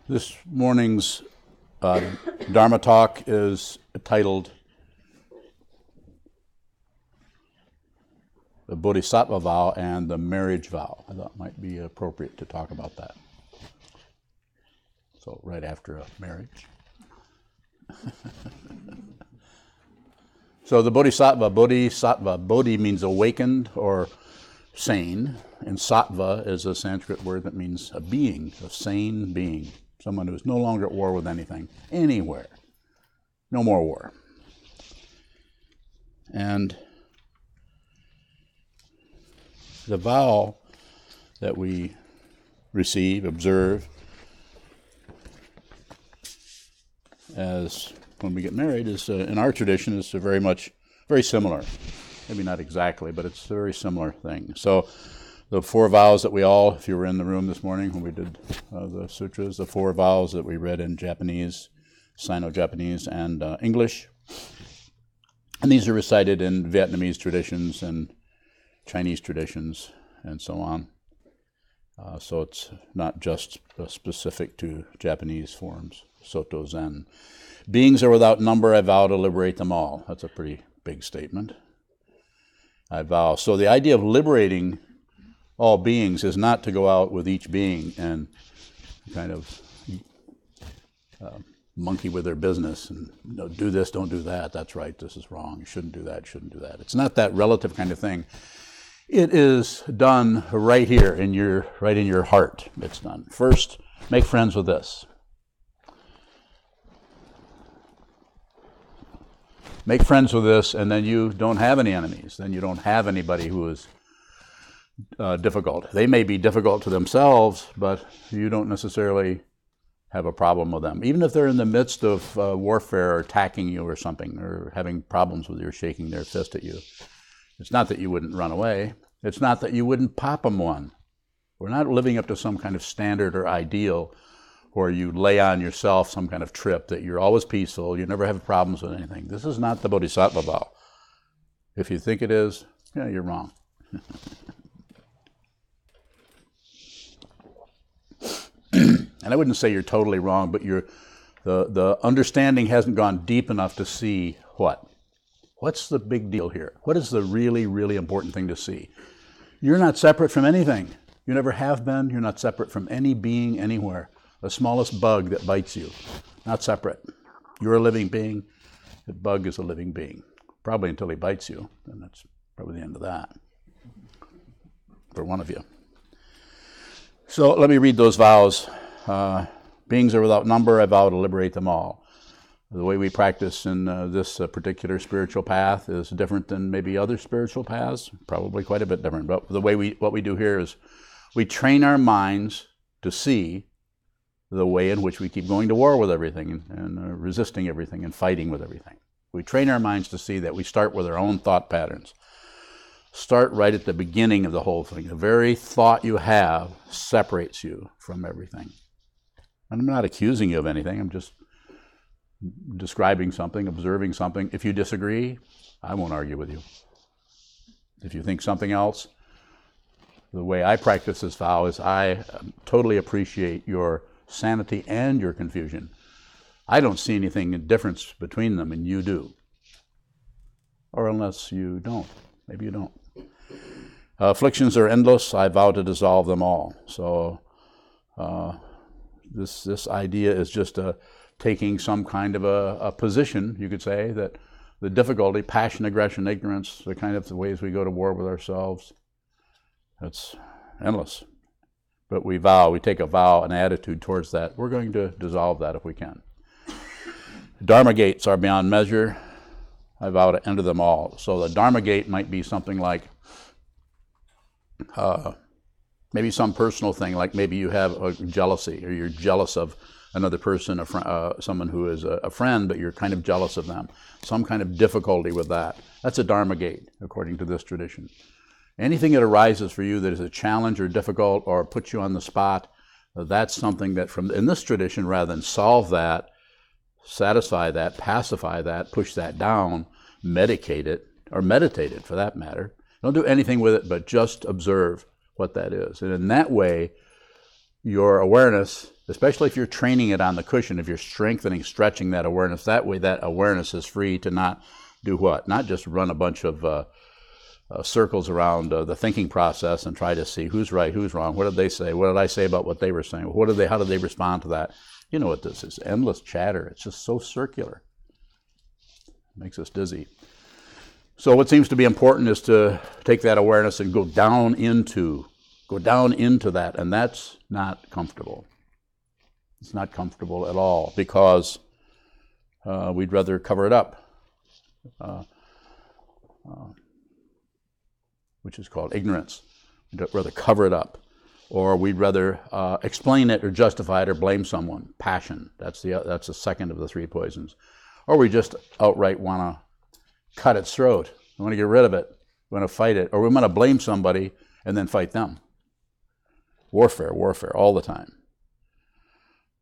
This morning's Dharma talk is titled The Bodhisattva Vow and the Marriage Vow. I thought it might be appropriate to talk about that. So right after a marriage. So the Bodhisattva, Bodhi means awakened or sane, and Sattva is a Sanskrit word that means a being, a sane being. Someone who's no longer at war with anything, anywhere. No more war. And the vow that we receive, observe, as when we get married is, in our tradition, is very similar. Maybe not exactly, but it's a very similar thing. So the 4 vows that we all, if you were in the room this morning when we did the sutras, the 4 vows that we read in Japanese, Sino-Japanese, and English. And these are recited in Vietnamese traditions and Chinese traditions and so on. So it's not just specific to Japanese forms, Soto Zen. Beings are without number, I vow to liberate them all. That's a pretty big statement. I vow. So the idea of liberating all beings is not to go out with each being and kind of monkey with their business and do this, don't do that, that's right, this is wrong, you shouldn't do that, shouldn't do that. It's not that relative kind of thing. It is done right here, right in your heart. It's done. First, make friends with this. Make friends with this, and then you don't have any enemies. Then you don't have anybody who is difficult. They may be difficult to themselves, but you don't necessarily have a problem with them. Even if they're in the midst of warfare or attacking you or something, or having problems with you or shaking their fist at you. It's not that you wouldn't run away. It's not that you wouldn't pop them one. We're not living up to some kind of standard or ideal where you lay on yourself some kind of trip that you're always peaceful, you never have problems with anything. This is not the Bodhisattva vow. If you think it is, yeah, you're wrong. And I wouldn't say you're totally wrong, but the understanding hasn't gone deep enough to see what? What's the big deal here? What is the really, really important thing to see? You're not separate from anything. You never have been. You're not separate from any being anywhere. The smallest bug that bites you, not separate. You're a living being. The bug is a living being. Probably until he bites you, and that's probably the end of that for one of you. So let me read those vows. Beings are without number, I vow to liberate them all. The way we practice in this particular spiritual path is different than maybe other spiritual paths, probably quite a bit different. But the way what we do here is we train our minds to see the way in which we keep going to war with everything and resisting everything and fighting with everything. We train our minds to see that we start with our own thought patterns. Start right at the beginning of the whole thing. The very thought you have separates you from everything. And I'm not accusing you of anything. I'm just describing something, observing something. If you disagree, I won't argue with you. If you think something else, the way I practice this vow is I totally appreciate your sanity and your confusion. I don't see anything in difference between them, and you do. Or unless you don't. Maybe you don't. Afflictions are endless. I vow to dissolve them all. So this idea is just taking some kind of a position, you could say, that the difficulty, passion, aggression, ignorance, the kind of the ways we go to war with ourselves, it's endless. But we take a vow, an attitude towards that. We're going to dissolve that if we can. Dharma gates are beyond measure. I vow to enter them all. So the Dharma gate might be something like, maybe some personal thing, like maybe you have a jealousy, or you're jealous of another person, someone who is a friend, but you're kind of jealous of them. Some kind of difficulty with that. That's a Dharma gate, according to this tradition. Anything that arises for you that is a challenge or difficult or puts you on the spot, that's something that in this tradition, rather than solve that, satisfy that, pacify that, push that down, medicate it, or meditate it for that matter. Don't do anything with it, but just observe what that is. And in that way, your awareness especially if you're training it on the cushion, if you're strengthening, stretching that awareness, that way that awareness is free to not do what? Not just run a bunch of circles around the thinking process and try to see who's right, who's wrong, what did they say, what did I say about what they were saying, how did they respond to that? You know what this is, endless chatter. It's just so circular. It makes us dizzy. So what seems to be important is to take that awareness and go down into that, and that's not comfortable. It's not comfortable at all, because we'd rather cover it up, which is called ignorance. We'd rather cover it up, or we'd rather explain it or justify it or blame someone. Passion, that's the second of the three poisons. Or we just outright want to cut its throat. We want to get rid of it. We want to fight it, or we want to blame somebody and then fight them. Warfare, all the time.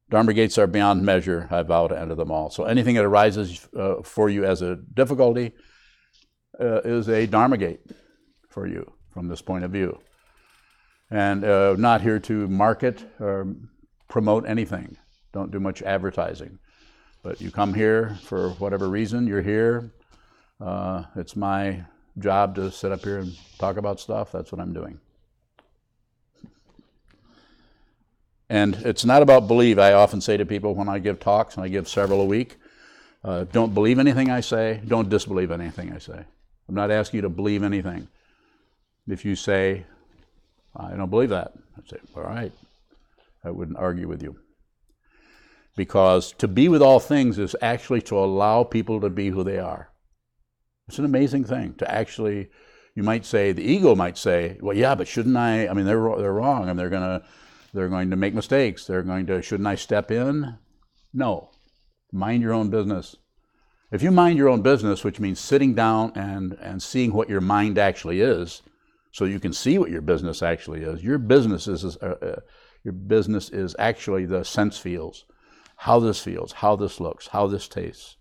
Dharma gates are beyond measure. I vow to enter them all. So anything that arises for you as a difficulty is a Dharma gate for you from this point of view. And not here to market or promote anything. Don't do much advertising. But you come here for whatever reason, you're here. It's my job to sit up here and talk about stuff. That's what I'm doing. And it's not about belief. I often say to people when I give talks, and I give several a week, don't believe anything I say, don't disbelieve anything I say. I'm not asking you to believe anything. If you say, I don't believe that, I'd say, all right, I wouldn't argue with you. Because to be with all things is actually to allow people to be who they are. It's an amazing thing to actually, you might say, the ego might say, well, yeah, but shouldn't I? I mean, they're wrong, and they're going to make mistakes. Shouldn't I step in? No. Mind your own business. If you mind your own business, which means sitting down and seeing what your mind actually is, so you can see what your business actually is. Your business is actually the sense fields. How this feels, how this looks, how this tastes,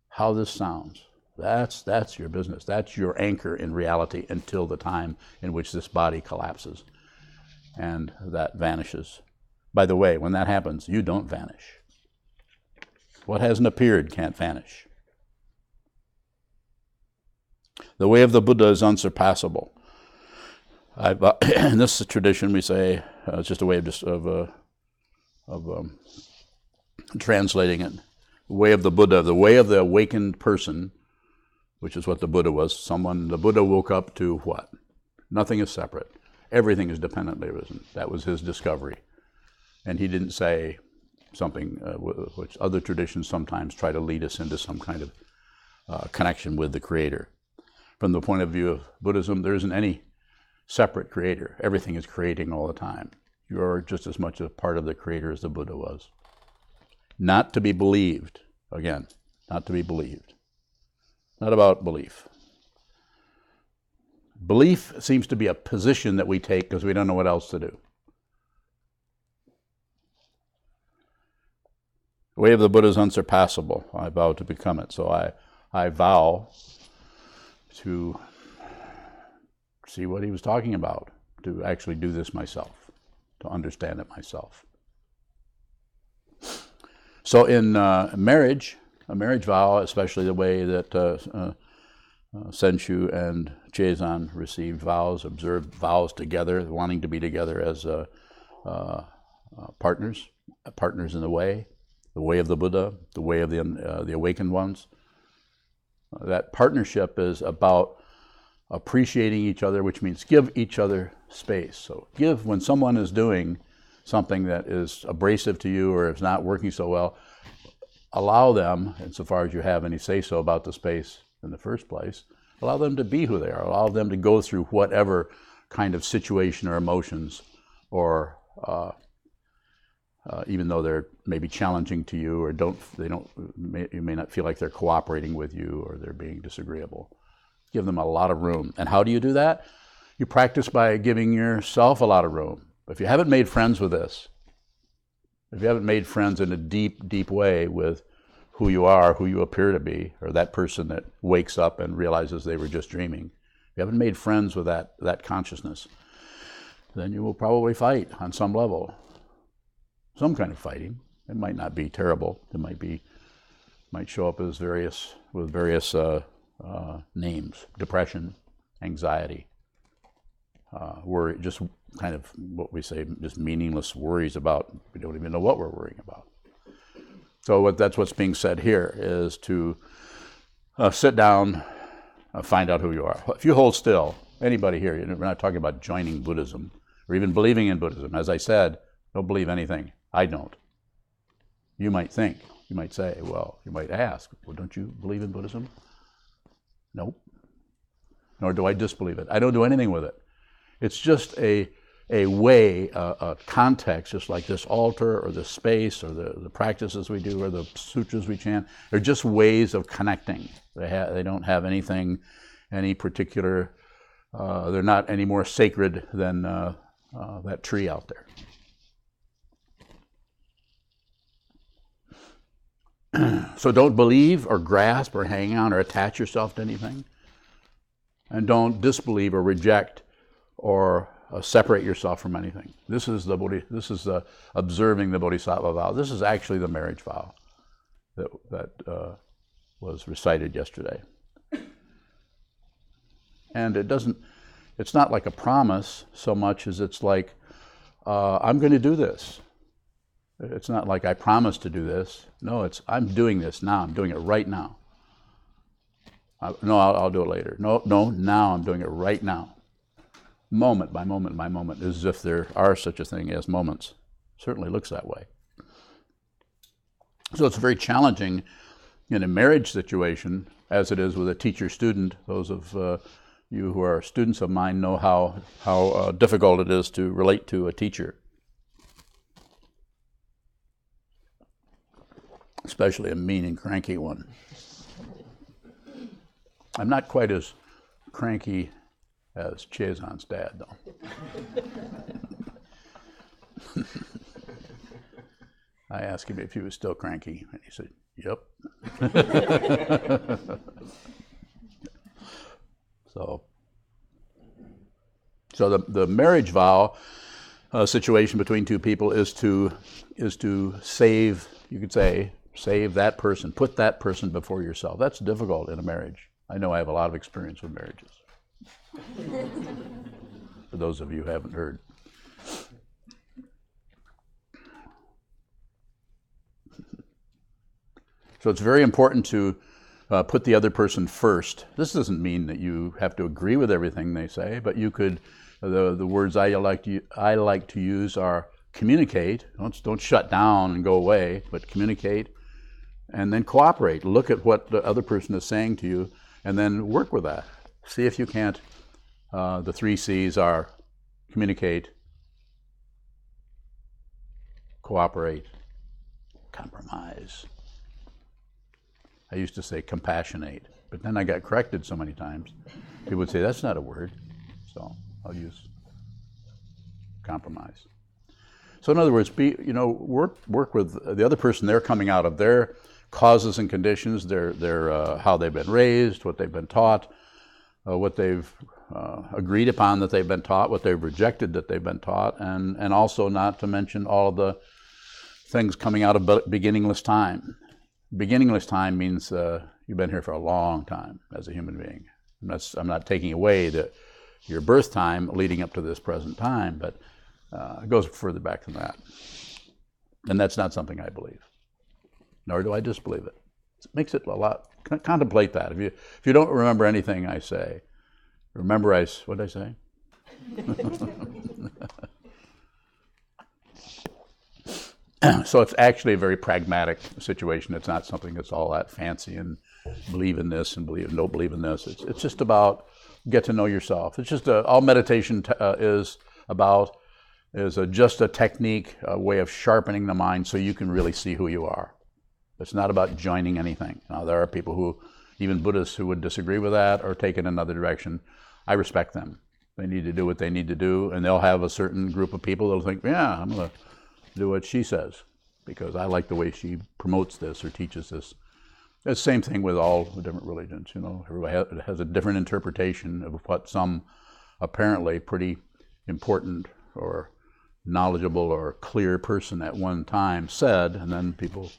how this sounds. That's your business. That's your anchor in reality until the time in which this body collapses and that vanishes. By the way, when that happens, you don't vanish. What hasn't appeared can't vanish. The way of the Buddha is unsurpassable. In this tradition, we say it's just a way of translating it. The way of the Buddha, the way of the awakened person, which is what the Buddha was. The Buddha woke up to what? Nothing is separate. Everything is dependently arisen. That was his discovery. And he didn't say something which other traditions sometimes try to lead us into some kind of connection with the Creator. From the point of view of Buddhism, there isn't any separate Creator. Everything is creating all the time. You're just as much a part of the Creator as the Buddha was. Not to be believed. Again, not to be believed. Not about belief. Belief seems to be a position that we take because we don't know what else to do. The way of the Buddha is unsurpassable. I vow to become it. So I vow to see what he was talking about, to actually do this myself, to understand it myself. So in marriage, a marriage vow, especially the way that Senshu and Chezan received vows, observed vows together, wanting to be together as partners in the way of the Buddha, the way of the awakened ones. That partnership is about appreciating each other, which means give each other space. So give when someone is doing something that is abrasive to you or is not working so well, allow them, insofar as you have any say-so about the space in the first place, allow them to be who they are, allow them to go through whatever kind of situation or emotions, or even though they're maybe challenging to you, or you may not feel like they're cooperating with you, or they're being disagreeable. Give them a lot of room. And how do you do that? You practice by giving yourself a lot of room. If you haven't made friends with this, if you haven't made friends in a deep, deep way with who you are, who you appear to be, or that person that wakes up and realizes they were just dreaming, if you haven't made friends with that consciousness, then you will probably fight on some level. some kind of fighting. It might not be terrible. It might show up as various names: depression, anxiety, worry, just kind of what we say, just meaningless worries about, we don't even know what we're worrying about. So that's what's being said here, is to sit down, find out who you are. If you hold still, anybody here, we're not talking about joining Buddhism or even believing in Buddhism. As I said, don't believe anything. I don't. You might think, you might say, well, you might ask, well, don't you believe in Buddhism? Nope. Nor do I disbelieve it. I don't do anything with it. It's just a way, a context, just like this altar or this space or the practices we do or the sutras we chant. They're just ways of connecting. They don't have anything, any particular, they're not any more sacred than that tree out there. So don't believe or grasp or hang on or attach yourself to anything. And don't disbelieve or reject or separate yourself from anything. This is observing the Bodhisattva vow. This is actually the marriage vow that was recited yesterday. And it's not like a promise so much as it's like, I'm going to do this. It's not like I promised to do this. No, it's I'm doing this now. I'm doing it right now. I'll do it later. No, now I'm doing it right now. Moment by moment by moment, as if there are such a thing as moments. Certainly looks that way. So it's very challenging in a marriage situation, as it is with a teacher-student. Those of you who are students of mine know how difficult it is to relate to a teacher. Especially a mean and cranky one. I'm not quite as cranky as Chezan's dad, though. I asked him if he was still cranky, and he said, "Yep." So the marriage vow situation between two people is to save, you could say, save that person, put that person before yourself. That's difficult in a marriage. I know I have a lot of experience with marriages. For those of you who haven't heard. So it's very important to put the other person first. This doesn't mean that you have to agree with everything they say, but you could, the words I like to use are communicate. Don't shut down and go away, but communicate. And then cooperate. Look at what the other person is saying to you, and then work with that. See if you can't. The 3 C's are communicate, cooperate, compromise. I used to say compassionate, but then I got corrected so many times. People would say, that's not a word. So I'll use compromise. So in other words, work with the other person. They're coming out of their causes and conditions, their how they've been raised, what they've been taught, what they've agreed upon that they've been taught, what they've rejected that they've been taught, and also not to mention all of the things coming out of beginningless time. Beginningless time means you've been here for a long time as a human being. I'm not taking away your birth time leading up to this present time, but it goes further back than that. And that's not something I believe. Nor do I disbelieve it. It makes it a lot. Contemplate that. If you don't remember anything I say, remember what did I say? So it's actually a very pragmatic situation. It's not something that's all that fancy and believe in this and don't believe in this. It's just about get to know yourself. It's just all meditation is about just a technique, a way of sharpening the mind so you can really see who you are. It's not about joining anything. Now, there are people who, even Buddhists, who would disagree with that or take it another direction. I respect them. They need to do what they need to do, and they'll have a certain group of people that'll think, yeah, I'm going to do what she says because I like the way she promotes this or teaches this. It's the same thing with all the different religions. Everybody has a different interpretation of what some apparently pretty important or knowledgeable or clear person at one time said, and then people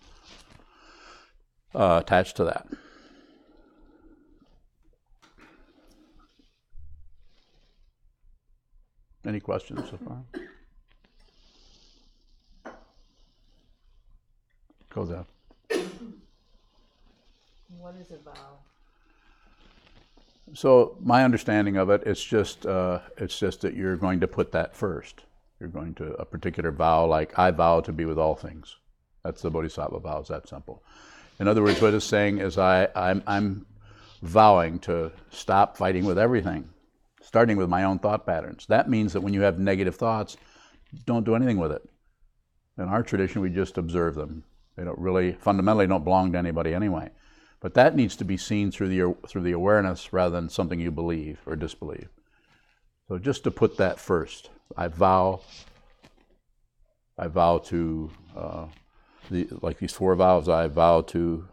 attach to that. Any questions so far? Go there. What is a vow? So my understanding of it, it's just that you're going to put that first. You're going to a particular vow, like I vow to be with all things. That's the Bodhisattva Vows. That simple. In other words, what it's saying is I'm vowing to stop fighting with everything, starting with my own thought patterns. That means that when you have negative thoughts, don't do anything with it. In our tradition, we just observe them. They don't really, fundamentally don't belong to anybody anyway. But that needs to be seen through the awareness rather than something you believe or disbelieve. So just to put that first, I vow to, like these 4 vows, I vow to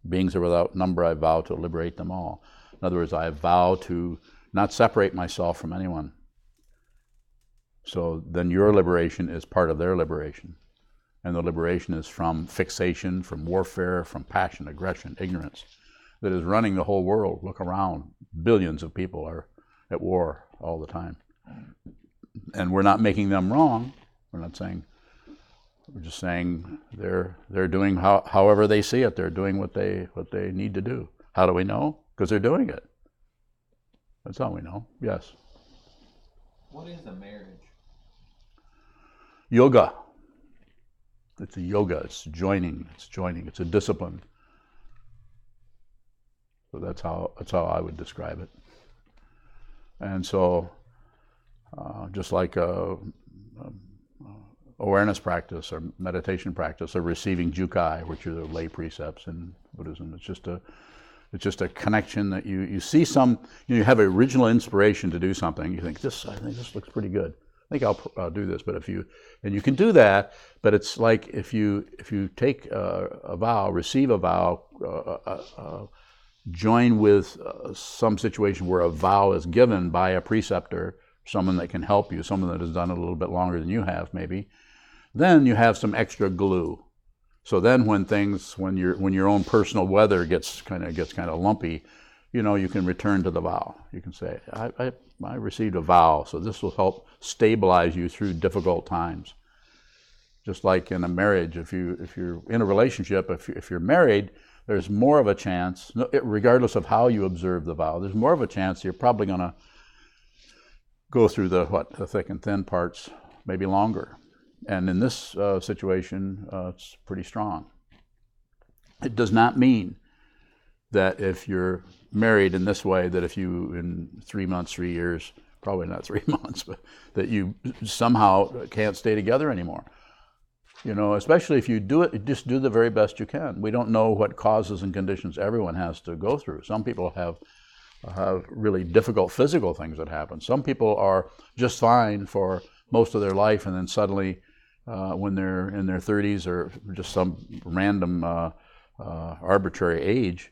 beings are without number, I vow to liberate them all. In other words, I vow to not separate myself from anyone. So then your liberation is part of their liberation. And the liberation is from fixation, from warfare, from passion, aggression, ignorance that is running the whole world. Look around. Billions of people are at war all the time. And we're not making them wrong. We're not saying, we're just saying they're doing however they see it. They're doing what they need to do. How do we know? Because they're doing it. That's all we know. Yes. What is a marriage? Yoga. It's a yoga. It's joining. It's a discipline. So that's how I would describe it. And so, just like awareness practice or meditation practice or receiving jukai, which are the lay precepts in Buddhism, it's just a connection that you see some. You have original inspiration to do something. You think I think this looks pretty good. I think I'll do this, but you can do that, but it's like if you take a vow, receive a vow, join with some situation where a vow is given by a preceptor, someone that can help you, someone that has done it a little bit longer than you have maybe, then you have some extra glue. So then when your own personal weather gets kind of lumpy, you can return to the vow. You can say, I received a vow, so this will help stabilize you through difficult times. Just like in a marriage, if you're in a relationship, if you're married, there's more of a chance, regardless of how you observe the vow, there's more of a chance you're probably going to go through the thick and thin parts, maybe longer. And in this situation, it's pretty strong. It does not mean that if you're married in this way, that if you in 3 months, 3 years, probably not 3 months, but that you somehow can't stay together anymore. Especially if you do it, just do the very best you can. We don't know what causes and conditions everyone has to go through. Some people have really difficult physical things that happen. Some people are just fine for most of their life, and then suddenly, when they're in their 30s or just some random arbitrary age,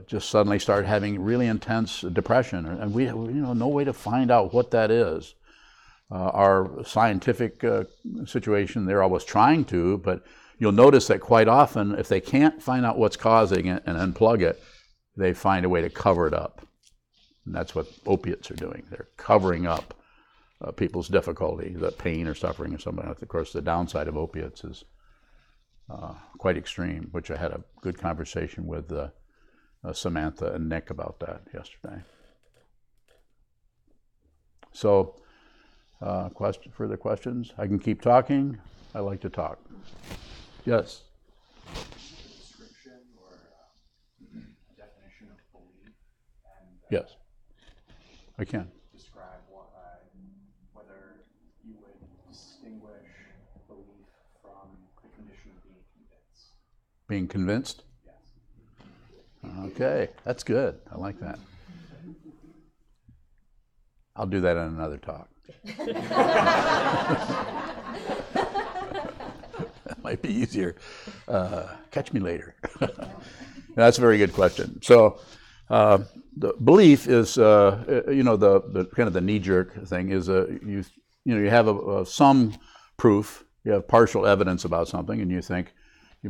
just suddenly start having really intense depression, and we no way to find out what that is. Our scientific situation, they're always trying to, but you'll notice that quite often, if they can't find out what's causing it and unplug it, they find a way to cover it up. And that's what opiates are doing. They're covering up people's difficulty, the pain or suffering or something. Of course, the downside of opiates is quite extreme, which I had a good conversation with Samantha and Nick about that yesterday. So, further questions? I can keep talking. I like to talk. Yes? Description or definition of belief? And, yes, I can. Describe whether you would distinguish belief from the condition of being convinced. Being convinced? Yes. Okay, that's good. I like that. I'll do that in another talk. That might be easier. Catch me later. That's a very good question. So, the belief is, the kind of the knee-jerk thing is you have some proof, you have partial evidence about something, and you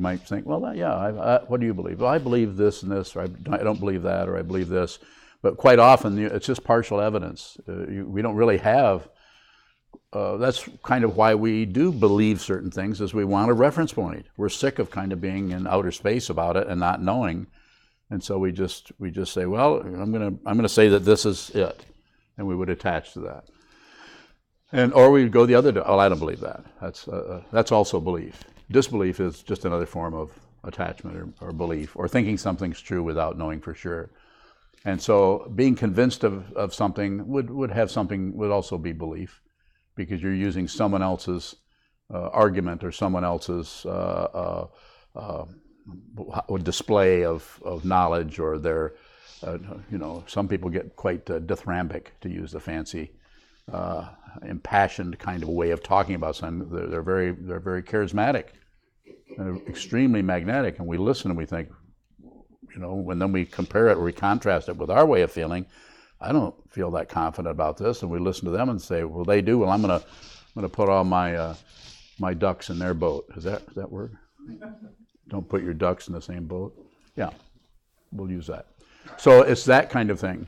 might think, well, what do you believe? Well, I believe this and this, or I don't believe that, or I believe this. But quite often, it's just partial evidence. We don't really have. That's kind of why we do believe certain things, is we want a reference point. We're sick of kind of being in outer space about it and not knowing, and so we just say, well, I'm gonna say that this is it, and we would attach to that. Or we'd go the other way. Oh, I don't believe that. That's also belief. Disbelief is just another form of attachment or belief, or thinking something's true without knowing for sure. And so being convinced of something would also be belief, because you're using someone else's argument or someone else's display of knowledge, or their, some people get quite dithyrambic, to use the fancy, impassioned kind of way of talking about something. They're very charismatic, and extremely magnetic, and we listen and we think, when then we compare it or we contrast it with our way of feeling, I don't feel that confident about this, and we listen to them and say, well, they do. Well, I'm gonna put all my ducks in their boat. Is that word? Don't put your ducks in the same boat. Yeah, we'll use that. So it's that kind of thing,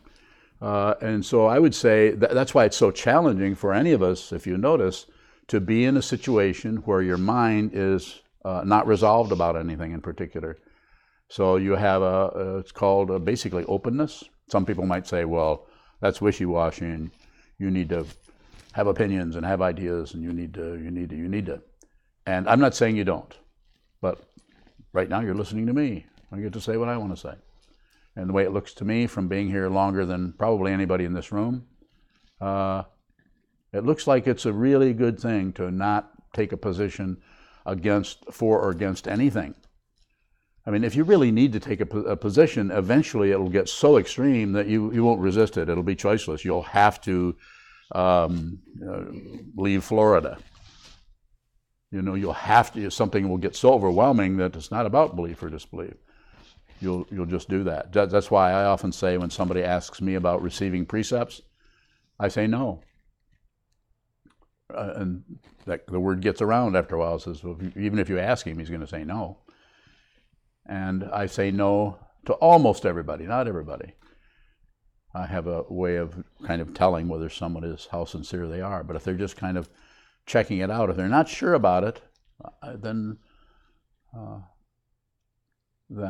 and so I would say that's why it's so challenging for any of us, if you notice, to be in a situation where your mind is not resolved about anything in particular. So you have it's called basically openness. Some people might say, well, that's wishy-washy, and you need to have opinions and have ideas, and you need to. And I'm not saying you don't, but right now you're listening to me. I get to say what I want to say. And the way it looks to me from being here longer than probably anybody in this room, it looks like it's a really good thing to not take a position for or against anything. I mean, if you really need to take a position, eventually it'll get so extreme that you won't resist it. It'll be choiceless. You'll have to leave Florida. You'll have to. Something will get so overwhelming that it's not about belief or disbelief. You'll just do that. That's why I often say, when somebody asks me about receiving precepts, I say no. And the word gets around after a while. It says, well, even if you ask him, he's going to say no. And I say no to almost everybody, not everybody. I have a way of kind of telling whether someone is, how sincere they are. But if they're just kind of checking it out, if they're not sure about it, then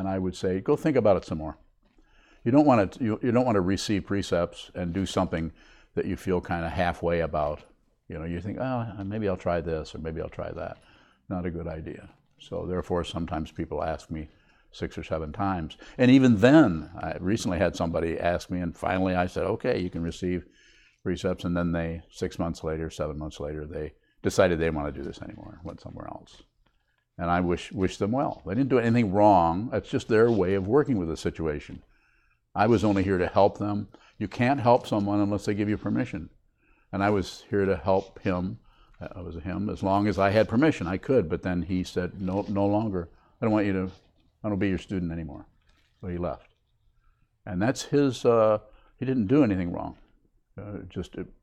I would say, go think about it some more. You don't want to receive precepts and do something that you feel kind of halfway about. You think, oh, maybe I'll try this, or maybe I'll try that. Not a good idea. So therefore, sometimes people ask me 6 or 7 times. And even then, I recently had somebody ask me, and finally I said, okay, you can receive precepts. And then 6 months later, 7 months later, they decided they didn't want to do this anymore, went somewhere else. And I wish them well. They didn't do anything wrong. It's just their way of working with the situation. I was only here to help them. You can't help someone unless they give you permission. And I was here to help him. I was him as long as I had permission. I could, but then he said, no longer. I don't be your student anymore. So he left. And that's his, he didn't do anything wrong.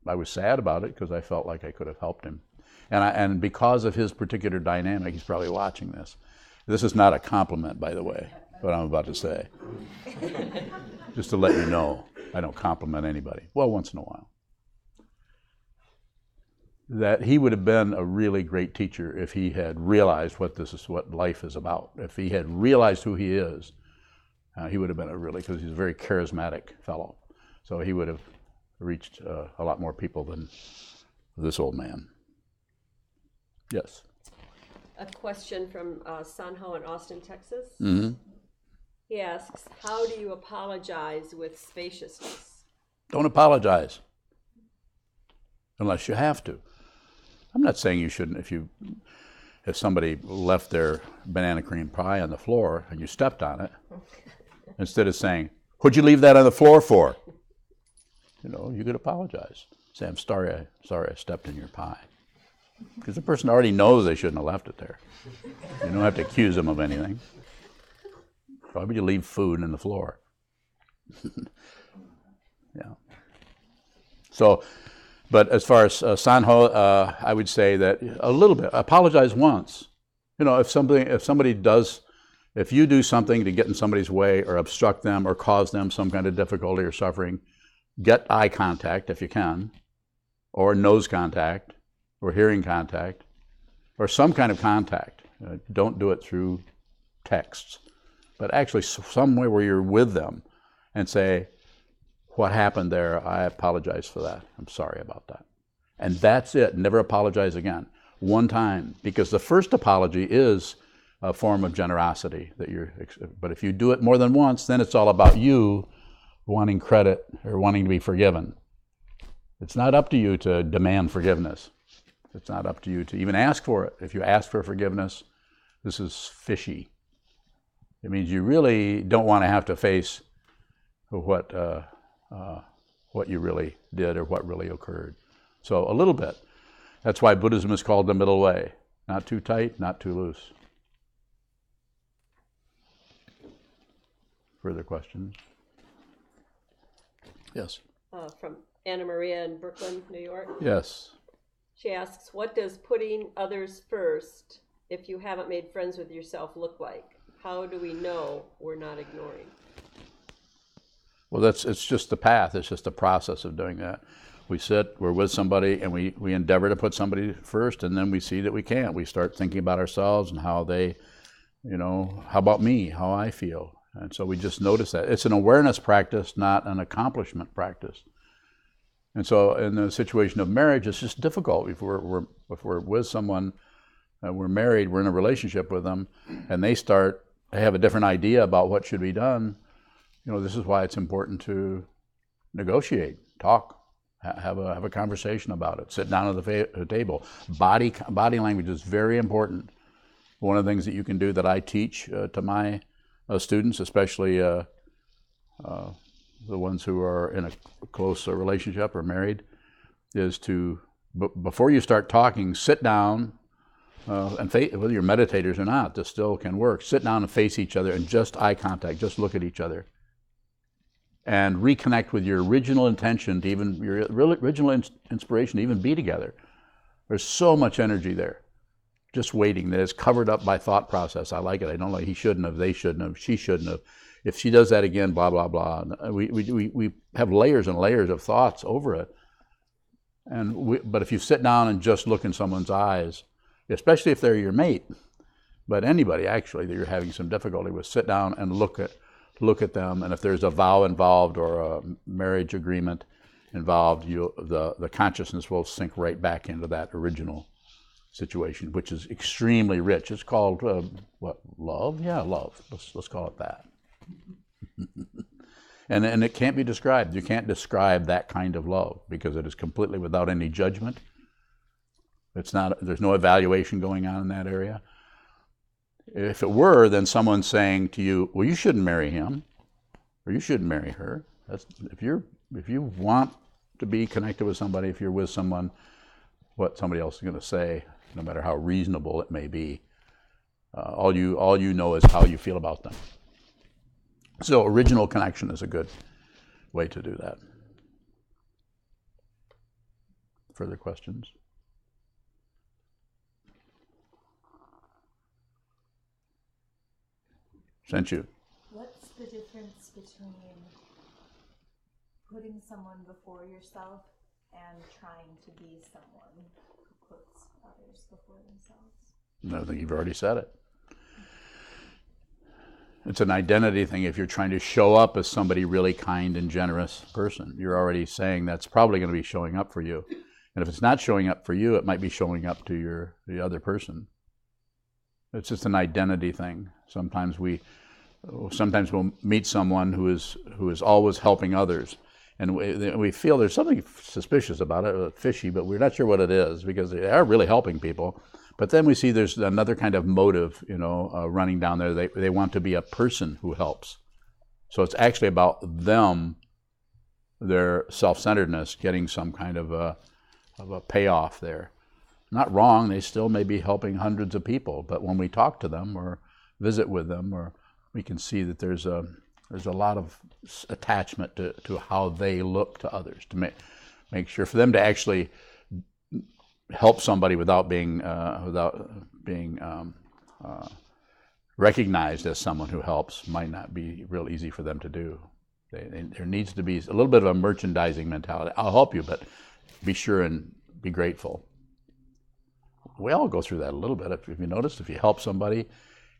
I was sad about it because I felt like I could have helped him. And because of his particular dynamic, he's probably watching this. This is not a compliment, by the way, what I'm about to say. Just to let you know, I don't compliment anybody. Well, once in a while. That he would have been a really great teacher if he had realized what life is about. If he had realized who he is, he would have been because he's a very charismatic fellow. So he would have reached a lot more people than this old man. Yes. A question from Sanho in Austin, Texas. Mm-hmm. He asks, how do you apologize with spaciousness? Don't apologize unless you have to. I'm not saying you shouldn't. If somebody left their banana cream pie on the floor and you stepped on it, instead of saying, what'd you leave that on the floor for? You could apologize. Say, I'm sorry I stepped in your pie. Because the person already knows they shouldn't have left it there. You don't have to accuse them of anything. Why would you leave food on the floor? Yeah. So But as far as sanho, I would say that a little bit. Apologize once. You know, if you do something to get in somebody's way or obstruct them or cause them some kind of difficulty or suffering, get eye contact if you can, or nose contact, or hearing contact, or some kind of contact. Don't do it through texts, but actually somewhere where you're with them and say, what happened there, I apologize for that. I'm sorry about that. And that's it. Never apologize again. One time, because the first apology is a form of generosity but if you do it more than once, then it's all about you wanting credit or wanting to be forgiven. It's not up to you to demand forgiveness. It's not up to you to even ask for it. If you ask for forgiveness, this is fishy. It means you really don't want to have to face what you really did or what really occurred. So a little bit. That's why Buddhism is called the middle way. Not too tight, not too loose. Further questions? Yes. From Anna Maria in Brooklyn, New York. Yes. She asks, what does putting others first, if you haven't made friends with yourself, look like? How do we know we're not ignoring? Well, it's just the path. It's just the process of doing that. We sit, we're with somebody, and we endeavor to put somebody first, and then we see that we can't. We start thinking about ourselves and how they, how about me, how I feel. And so we just notice that. It's an awareness practice, not an accomplishment practice. And so in the situation of marriage, it's just difficult. If we're with someone, we're married, we're in a relationship with them, and they have a different idea about what should be done, this is why it's important to negotiate, talk, have a conversation about it, sit down at the table. Body language is very important. One of the things that you can do that I teach to my students, especially the ones who are in a close relationship or married, is to, before you start talking, sit down, and whether you're meditators or not, this still can work. Sit down and face each other and just eye contact, just look at each other. And reconnect with your original intention to your original inspiration to even be together. There's so much energy there, just waiting, that is covered up by thought process. I like it. I don't like, he shouldn't have, they shouldn't have, she shouldn't have. If she does that again, blah, blah, blah. We have layers and layers of thoughts over it. But if you sit down and just look in someone's eyes, especially if they're your mate, but anybody actually that you're having some difficulty with, sit down and look at them, and if there's a vow involved or a marriage agreement involved, the consciousness will sink right back into that original situation, which is extremely rich. It's called love? Yeah, love. Let's call it that. and it can't be described. You can't describe that kind of love because it is completely without any judgment. There's no evaluation going on in that area. If it were, then someone's saying to you, well, you shouldn't marry him, or you shouldn't marry her. If you want to be connected with somebody, if you're with someone, what somebody else is going to say, no matter how reasonable it may be, all you know is how you feel about them. So original connection is a good way to do that. Further questions? Senchu. What's the difference between putting someone before yourself and trying to be someone who puts others before themselves? I think you've already said it. It's an identity thing. If you're trying to show up as somebody really kind and generous person, you're already saying that's probably going to be showing up for you. And if it's not showing up for you, it might be showing up to the other person. It's just an identity thing. Sometimes we'll meet someone who is always helping others, and we feel there's something suspicious about it, fishy, but we're not sure what it is because they are really helping people. But then we see there's another kind of motive, running down there. They want to be a person who helps. So it's actually about them, their self-centeredness, getting some kind of a payoff there. Not wrong, they still may be helping hundreds of people, but when we talk to them or visit with them, or we can see that there's a lot of attachment to how they look to others. make sure for them to actually help somebody without being recognized as someone who helps might not be real easy for them to do. There needs to be a little bit of a merchandising mentality. I'll help you, but be sure and be grateful. We all go through that a little bit. If you notice, if you help somebody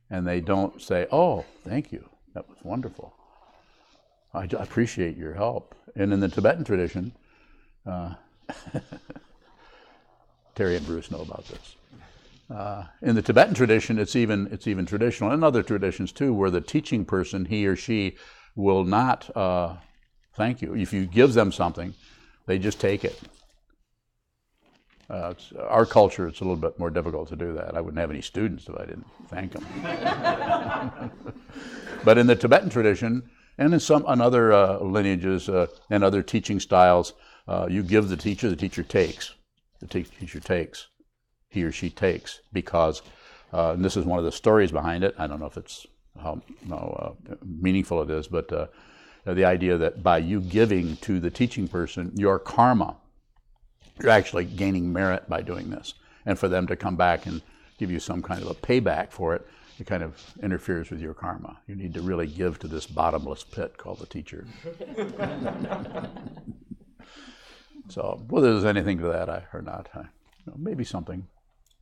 and they don't say, "Oh, thank you, that was wonderful. I appreciate your help." And in the Tibetan tradition, Terry and Bruce know about this. In the Tibetan tradition, it's even traditional, and other traditions too, where the teaching person, he or she, will not thank you. If you give them something, they just take it. Our culture, it's a little bit more difficult to do that. I wouldn't have any students if I didn't thank them. But in the Tibetan tradition, and in other lineages and other teaching styles, you give the teacher takes. The teacher takes. He or she takes, because, and this is one of the stories behind it. I don't know if it's how meaningful it is, but the idea that by you giving to the teaching person, your karma, you're actually gaining merit by doing this. And for them to come back and give you some kind of a payback for it, it kind of interferes with your karma. You need to really give to this bottomless pit called the teacher. So whether there's anything to that or not, maybe something.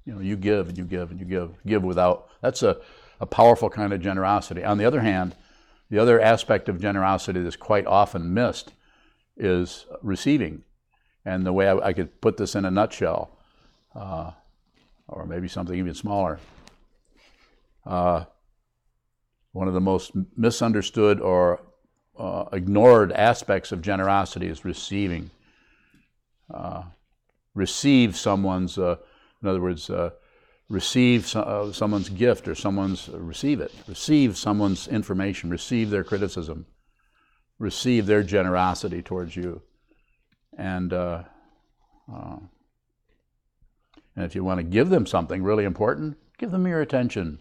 You give and you give and you give. Give without, that's a powerful kind of generosity. On the other hand, the other aspect of generosity that's quite often missed is receiving. And the way I could put this in a nutshell, or maybe something even smaller, one of the most misunderstood or ignored aspects of generosity is receiving. Receive someone's, in other words, receive someone's gift or receive someone's information, receive their criticism, receive their generosity towards you. And if you want to give them something really important, give them your attention.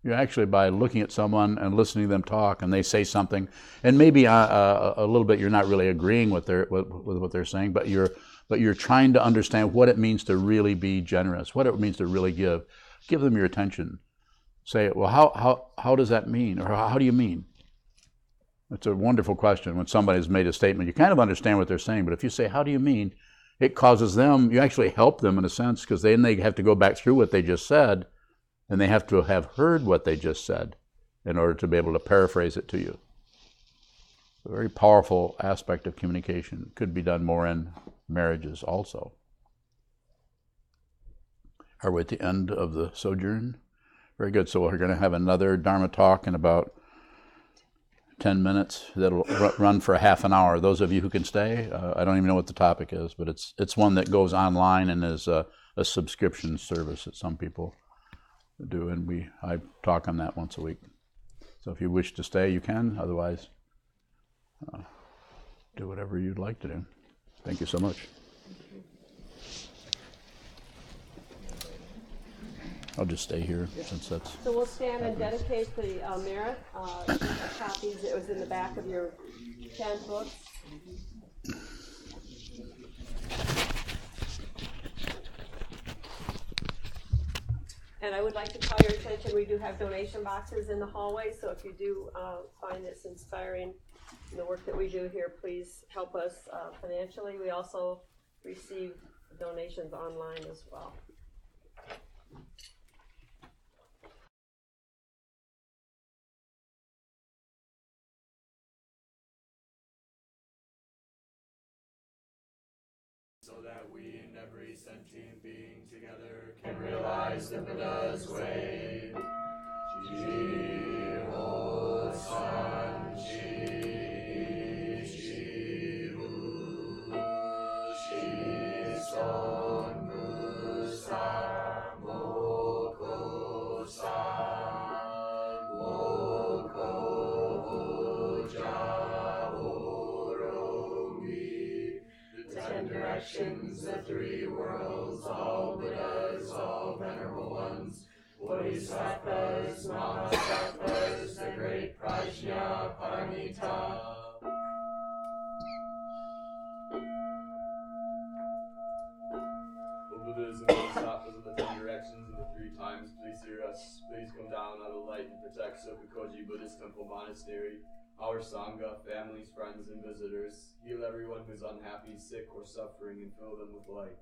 You actually, by looking at someone and listening to them talk, and they say something, and maybe a little bit you're not really agreeing with what they're saying, but you're trying to understand what it means to really be generous, what it means to really give. Give them your attention. Say, well, how does that mean, or how do you mean? It's a wonderful question when somebody's made a statement. You kind of understand what they're saying, but if you say, how do you mean? It causes them, you actually help them in a sense, because then they have to go back through what they just said, and they have to have heard what they just said in order to be able to paraphrase it to you. A very powerful aspect of communication. Could be done more in marriages also. Are we at the end of the sojourn? Very good. So we're going to have another Dharma talk in about 10 minutes. That'll run for a half an hour. Those of you who can stay, I don't even know what the topic is, but it's one that goes online and is a subscription service that some people do, and I talk on that once a week. So if you wish to stay, you can. Otherwise, do whatever you'd like to do. Thank you so much. I'll just stay here since that's... So we'll stand and dedicate the merit. Copies, it was in the back of your 10 books. And I would like to call your attention, we do have donation boxes in the hallway, so if you do find this inspiring in the work that we do here, please help us financially. We also receive donations online as well. So that we and every sentient being together can realize the Buddha's way. Jiho san chi chi hu shi son mu sa moko san moko ja oromi. The 10 directions, the 3 worlds, all Buddhas, all venerable ones, Bodhisattvas, Mahasattvas, the great Prajna Paramita. times, please hear us. Please come down out of light and protect Sokukoji Buddhist Temple Monastery, our Sangha, families, friends, and visitors. Heal everyone who's unhappy, sick, or suffering, and fill them with light.